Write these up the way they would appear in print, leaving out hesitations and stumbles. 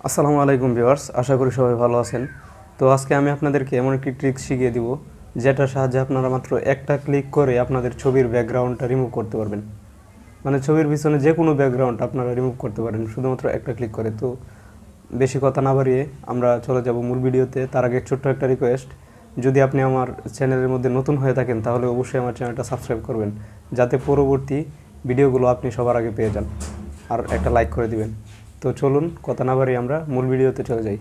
আসসালামু আলাইকুম ভিউয়ার্স, আশা করি সবাই ভালো আছেন। তো আজকে আমি আপনাদেরকে এমন একটি ট্রিক্স শিখিয়ে দিব যেটার সাহায্যে আপনারা মাত্র একটা ক্লিক করে আপনাদের ছবির ব্যাকগ্রাউন্ডটা রিমুভ করতে পারবেন। মানে ছবির পিছনে যে কোনো ব্যাকগ্রাউন্ড আপনারা রিমুভ করতে পারেন শুধুমাত্র একটা ক্লিক করে। তো বেশি কথা না বাড়িয়ে আমরা চলে যাব মূল ভিডিওতে। তার আগে ছোট্ট একটা রিকোয়েস্ট, যদি আপনি আমার চ্যানেলের মধ্যে নতুন হয়ে থাকেন তাহলে অবশ্যই আমার চ্যানেলটা সাবস্ক্রাইব করবেন, যাতে পরবর্তী ভিডিওগুলো আপনি সবার আগে পেয়ে যান, আর একটা লাইক করে দিবেন। তো চলুন কথা না বাড়িয়ে আমরা মূল ভিডিওতে চলে যাই।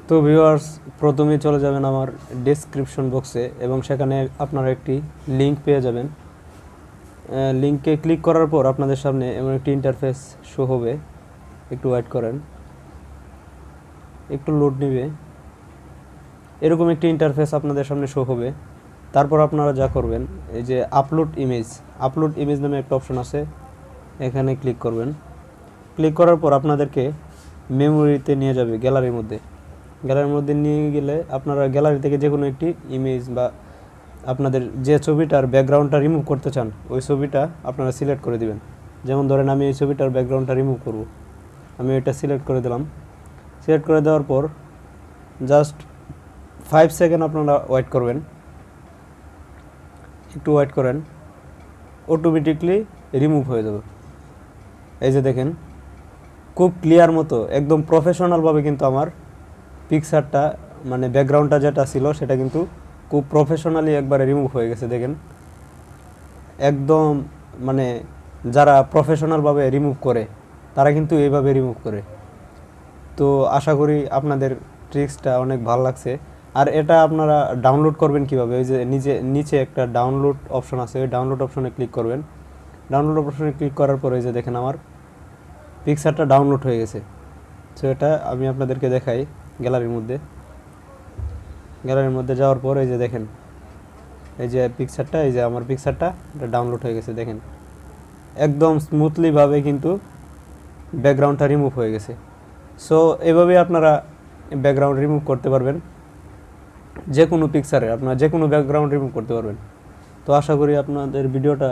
তো ভিউয়ার্স, প্রথমেই চলে যাবেন আমার ডেসক্রিপশন বক্সে এবং সেখানে আপনারা একটি লিংক পেয়ে যাবেন। লিংকে ক্লিক করার পর আপনাদের সামনে এমন একটি ইন্টারফেস শো হবে। একটু ওয়েট করেন, একটু লোড নেবে। এরকম একটি ইন্টারফেস আপনাদের সামনে শো হবে। তারপর আপনারা যা করবেন, এই যে আপলোড ইমেজ নামে একটা অপশন আছে, এখানে ক্লিক করবেন। ক্লিক করার পর আপনাদেরকে মেমোরিতে নিয়ে যাবে, গ্যালারির মধ্যে নিয়ে গেলে আপনারা গ্যালারি থেকে যে কোনো একটি ইমেজ বা আপনাদের যে ছবিটার ব্যাকগ্রাউন্ডটা রিমুভ করতে চান ওই ছবিটা আপনারা সিলেক্ট করে দিবেন। যেমন ধরেন আমি এই ছবিটার ব্যাকগ্রাউন্ডটা রিমুভ করব, আমি এটা সিলেক্ট করে দিলাম। সিলেক্ট করে দেওয়ার পর জাস্ট 5 সেকেন্ড আপনারা ওয়েট করবেন, একটু ওয়েট করেন, অটোমেটিকলি রিমুভ হয়ে যাবে। এই যে দেখেন, খুব ক্লিয়ার মতো একদম প্রফেশনালভাবে কিন্তু আমার পিকচারটা মানে ব্যাকগ্রাউন্ডটা যেটা ছিল সেটা কিন্তু খুব প্রফেশনালি একবারে রিমুভ হয়ে গেছে। দেখেন একদম মানে যারা প্রফেশনালভাবে রিমুভ করে তারা কিন্তু এইভাবে রিমুভ করে। তো আশা করি আপনাদের ট্রিক্সটা অনেক ভালো লাগছে। আর এটা আপনারা ডাউনলোড করবেন কিভাবে, ওই যে নিচে একটা ডাউনলোড অপশন আছে, ওই ডাউনলোড অপশনে ক্লিক করবেন। ডাউনলোড অপশনে ক্লিক করার পরে যে দেখেন আমার পিকচারটা ডাউনলোড হয়ে গেছে। সো এটা আমি আপনাদেরকে দেখাই। গ্যালারির মধ্যে যাওয়ার পর এই যে দেখেন, এই যে পিকচারটা, এই যে আমার পিকচারটা এটা ডাউনলোড হয়ে গেছে। দেখেন একদম স্মুথলিভাবে কিন্তু ব্যাকগ্রাউন্ডটা রিমুভ হয়ে গেছে। সো এভাবেই আপনারা ব্যাকগ্রাউন্ড রিমুভ করতে পারবেন, যে কোনো পিকচারে আপনারা যে কোনো ব্যাকগ্রাউন্ড রিমুভ করতে পারবেন। তো আশা করি আপনাদের ভিডিওটা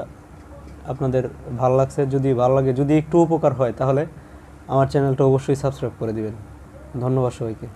আপনাদের ভালো লাগছে। যদি ভালো লাগে, যদি একটু উপকার হয়, তাহলে আমার চ্যানেলটা অবশ্যই সাবস্ক্রাইব করে দিবেন। ধন্যবাদ সবাইকে।